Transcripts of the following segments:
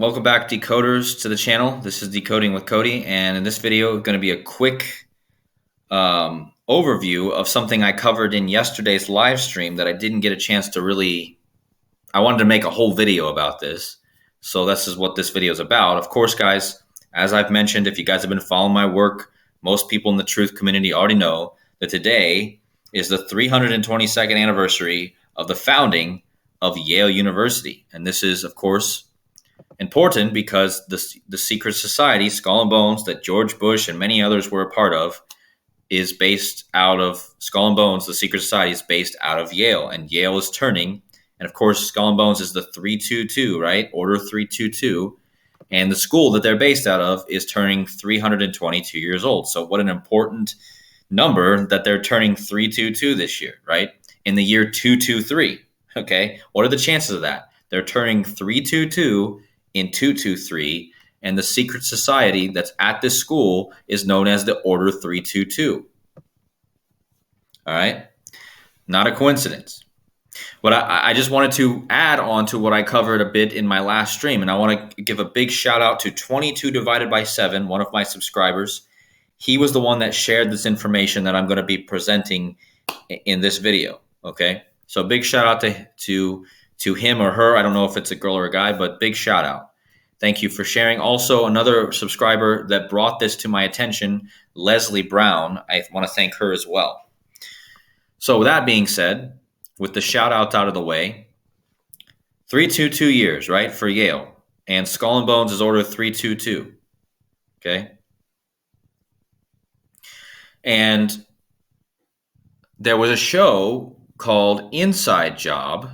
Welcome back, decoders, to the channel. This is Decoding with Cody, and in this video, going to be a quick overview of something I covered in yesterday's live stream that I didn't get a chance to really. I wanted to make a whole video about this, so this is what this video is about. Of course, guys, as I've mentioned, if you guys have been following my work, most people in the truth community already know that today is the 322nd anniversary of the founding of Yale University, and this is, of course, important because the secret society, Skull and Bones, that George Bush and many others were a part of, is based out of Skull and Bones. The secret society is based out of Yale, and Yale is turning. And of course, Skull and Bones is the 322, right? Order 322. And the school that they're based out of is turning 322 years old. So what an important number that they're turning 322 this year, right? In the year 223. Okay. What are the chances of that? They're turning 322 in 223, and the secret society that's at this school is known as the Order 322. All right? Not a coincidence. But I just wanted to add on to what I covered a bit in my last stream, and I want to give a big shout out to 22 divided by 7, one of my subscribers. He was the one that shared this information that I'm going to be presenting in this video, okay? So big shout out to him or her. I don't know if it's a girl or a guy, but big shout out. Thank you for sharing. Also, another subscriber that brought this to my attention, Leslie Brown. I want to thank her as well. So with that being said, with the shout outs out of the way, 322 years, right, for Yale. And Skull and Bones is Order 322. Okay? And there was a show called Inside Job.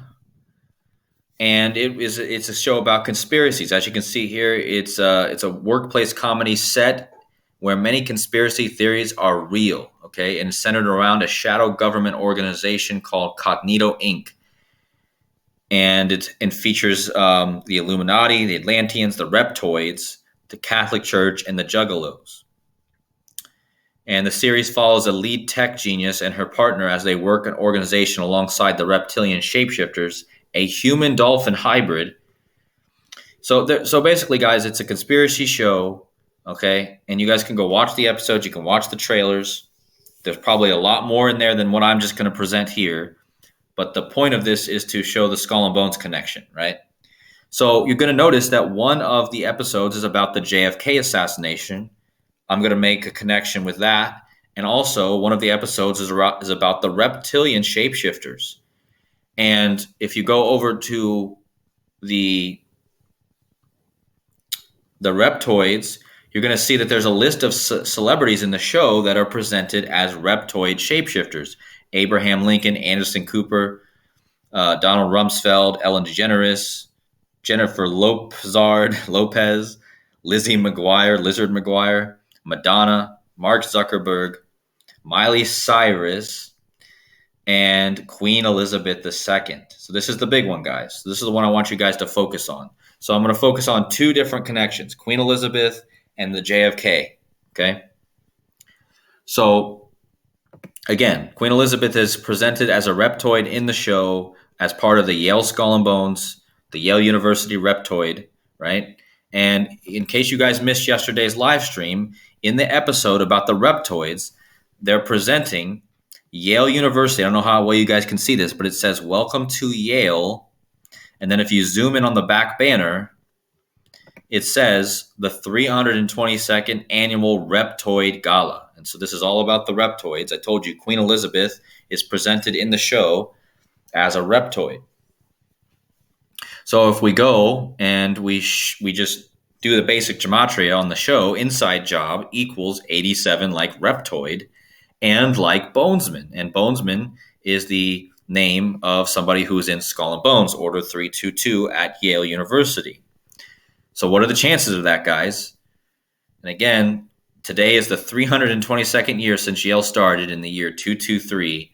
And it's a show about conspiracies. As you can see here, it's a workplace comedy set where many conspiracy theories are real, okay, and centered around a shadow government organization called Cognito Inc. And it features the Illuminati, the Atlanteans, the Reptoids, the Catholic Church, and the Juggalos. And the series follows a lead tech genius and her partner as they work an organization alongside the reptilian shapeshifters, a human-dolphin hybrid. So basically, guys, it's a conspiracy show, okay? And you guys can go watch the episodes. You can watch the trailers. There's probably a lot more in there than what I'm just going to present here. But the point of this is to show the Skull and Bones connection, right? So you're going to notice that one of the episodes is about the JFK assassination. I'm going to make a connection with that. And also, one of the episodes is about the reptilian shapeshifters. And if you go over to the Reptoids, you're going to see that there's a list of celebrities in the show that are presented as Reptoid shapeshifters. Abraham Lincoln, Anderson Cooper, Donald Rumsfeld, Ellen DeGeneres, Jennifer Lopez, Lizzie McGuire, Lizard McGuire, Madonna, Mark Zuckerberg, Miley Cyrus, and Queen Elizabeth II. So this is the big one, guys. This is the one I want you guys to focus on. So I'm going to focus on two different connections, Queen Elizabeth and the JFK, okay? So, again, Queen Elizabeth is presented as a reptoid in the show as part of the Yale Skull and Bones, the Yale University Reptoid, right? And in case you guys missed yesterday's live stream, in the episode about the reptoids, they're presenting Yale University. I don't know how well you guys can see this, but it says, "Welcome to Yale." And then if you zoom in on the back banner, it says the 322nd Annual Reptoid Gala. And so this is all about the reptoids. I told you Queen Elizabeth is presented in the show as a reptoid. So if we go and we just do the basic gematria on the show, Inside Job equals 87 like reptoid, and like Bonesman. And Bonesman is the name of somebody who is in Skull and Bones, Order 322 at Yale University. So what are the chances of that, guys? And again, today is the 322nd year since Yale started in the year 223.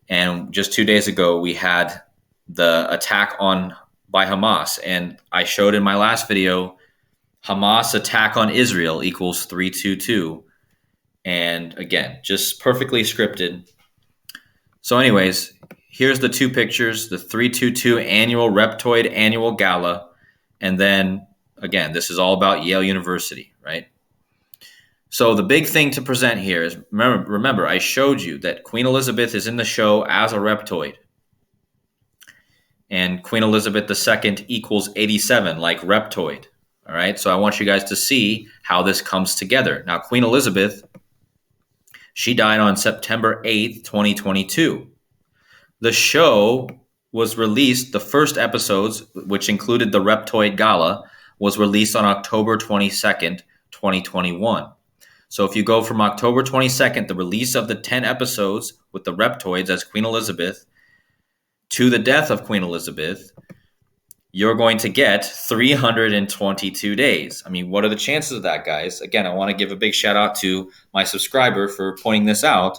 And just 2 days ago, we had the attack by Hamas. And I showed in my last video, Hamas attack on Israel equals 322. And again, just perfectly scripted. So anyways, here's the two pictures, the 322 Annual Reptoid Annual Gala, and then again, this is all about Yale University, right? So the big thing to present here is, remember, I showed you that Queen Elizabeth is in the show as a reptoid. And Queen Elizabeth II equals 87, like reptoid. All right, so I want you guys to see how this comes together. Now, Queen Elizabeth, she died on September 8th, 2022. The show was released, the first episodes, which included the Reptoid Gala, was released on October 22nd, 2021. So if you go from October 22nd, the release of the 10 episodes with the Reptoids as Queen Elizabeth, to the death of Queen Elizabeth, you're going to get 322 days. I mean, what are the chances of that, guys? Again, I want to give a big shout out to my subscriber for pointing this out.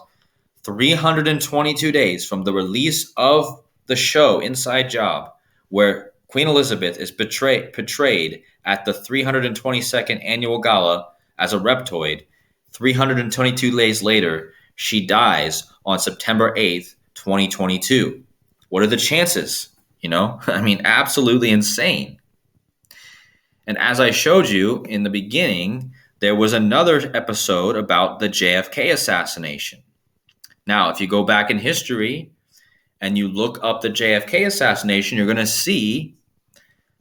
322 days from the release of the show Inside Job, where Queen Elizabeth is portrayed at the 322nd annual gala as a reptoid. 322 days later, she dies on September 8th, 2022. What are the chances? I mean, absolutely insane. And as I showed you in the beginning, there was another episode about the JFK assassination. Now, if you go back in history and you look up the JFK assassination, you're going to see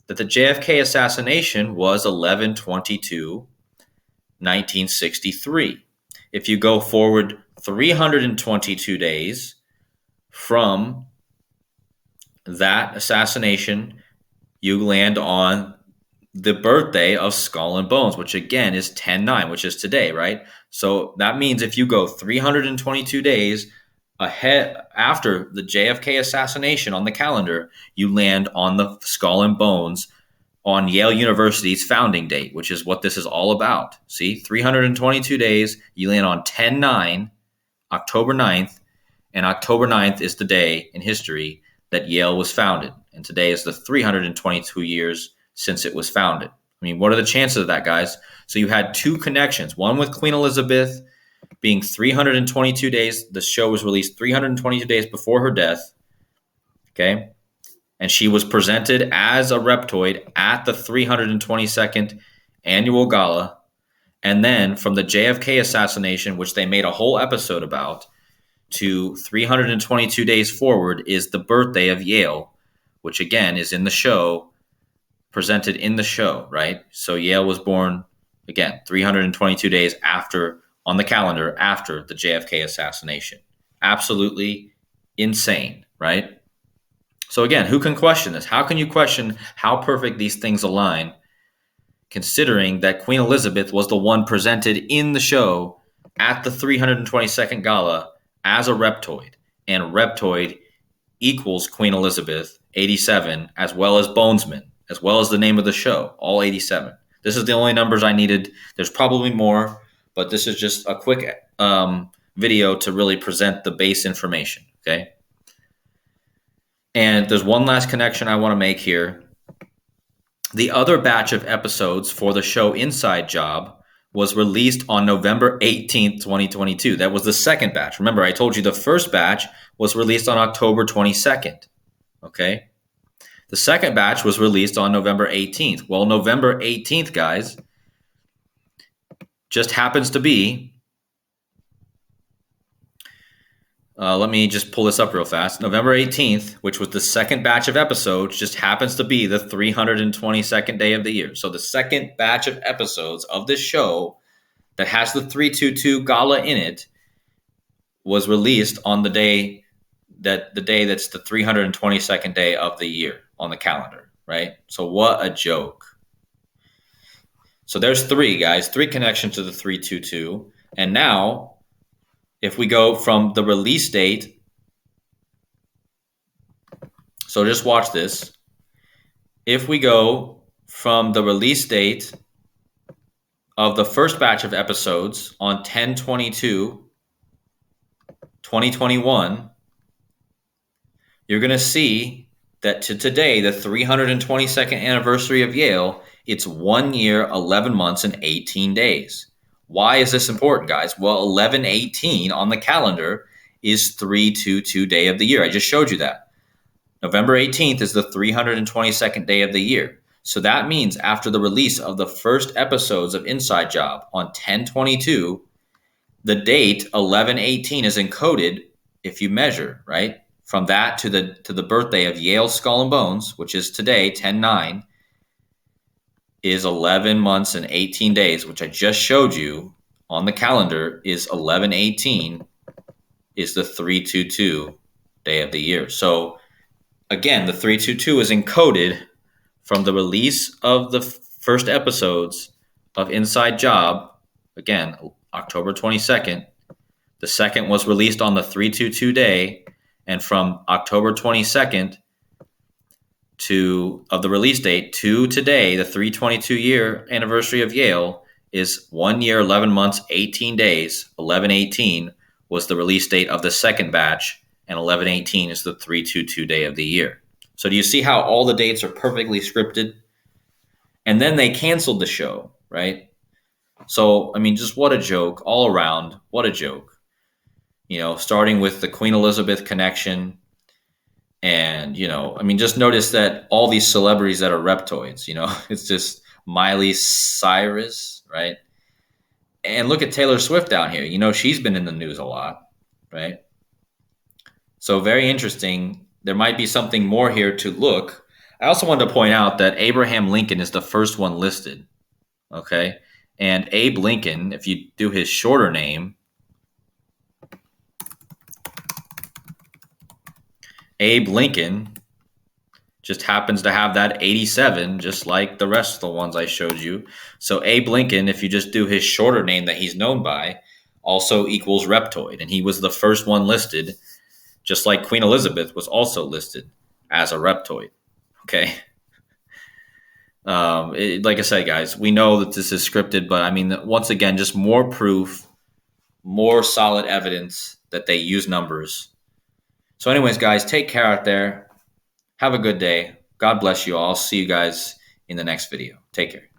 that the JFK assassination was 11/22/1963. If you go forward 322 days from that assassination, you land on the birthday of Skull and Bones, which again is 10/9, which is today, right? So that means if you go 322 days ahead after the JFK assassination on the calendar, you land on the Skull and Bones on Yale University's founding date, which is what this is all about. See, 322 days, you land on 10/9, October 9th, and October 9th is the day in history that Yale was founded. And today is the 322 years since it was founded. I mean, what are the chances of that, guys? So you had two connections, one with Queen Elizabeth being 322 days. The show was released 322 days before her death, okay? And she was presented as a reptoid at the 322nd annual gala. And then from the JFK assassination, which they made a whole episode about, to 322 days forward is the birthday of Yale, which again is in the show, presented in the show, right? So Yale was born, again, 322 days after, on the calendar, after the JFK assassination. Absolutely insane, right? So again, who can question this? How can you question how perfect these things align, considering that Queen Elizabeth was the one presented in the show at the 322nd gala as a reptoid, and reptoid equals Queen Elizabeth, 87, as well as Bonesman, as well as the name of the show, all 87. This is the only numbers I needed. There's probably more, but this is just a quick video to really present the base information, okay? And there's one last connection I want to make here. The other batch of episodes for the show Inside Job was released on November 18th, 2022. That was the second batch. Remember, I told you the first batch was released on October 22nd, okay? The second batch was released on November 18th. Well, November 18th, guys, just happens to be, let me just pull this up real fast. November 18th, which was the second batch of episodes, just happens to be the 322nd day of the year. So the second batch of episodes of this show that has the 322 gala in it was released on the day that's the 322nd day of the year on the calendar, right? So what a joke. So there's three, guys, three connections to the 322. And now, if we go from the release date, so just watch this. If we go from the release date of the first batch of episodes on 10/22/2021, you're going to see that to today, the 322nd anniversary of Yale, it's 1 year, 11 months, and 18 days. Why is this important, guys? Well, 11/18 on the calendar is 322 day of the year. I just showed you that. November 18th is the 322nd day of the year. So that means after the release of the first episodes of Inside Job on 10/22, the date 11/18 is encoded if you measure, right? From that to the birthday of Yale Skull and Bones, which is today, 10/9, is 11 months and 18 days, which I just showed you on the calendar is 11/18 is the 322 day of the year. So again, the 322 is encoded from the release of the first episodes of Inside Job, again, October 22nd. The second was released on the 322 day, and from October 22nd of the release date to today, the 322 year anniversary of Yale is 1 year, 11 months, 18 days. 11/18 was the release date of the second batch, and 11/18 is the 322 day of the year. So do you see how all the dates are perfectly scripted? And then they canceled the show, right? So, I mean, just what a joke all around. What a joke. Starting with the Queen Elizabeth connection. And, I mean, just notice that all these celebrities that are reptoids, it's just Miley Cyrus, right? And look at Taylor Swift down here. She's been in the news a lot, right? So very interesting. There might be something more here to look. I also wanted to point out that Abraham Lincoln is the first one listed, okay? And Abe Lincoln, if you do his shorter name, Abe Lincoln just happens to have that 87, just like the rest of the ones I showed you. So Abe Lincoln, if you just do his shorter name that he's known by, also equals reptoid. And he was the first one listed, just like Queen Elizabeth was also listed as a reptoid. Okay. Like I said, guys, we know that this is scripted, but I mean, once again, just more proof, more solid evidence that they use numbers. So anyways, guys, take care out there. Have a good day. God bless you all. I'll see you guys in the next video. Take care.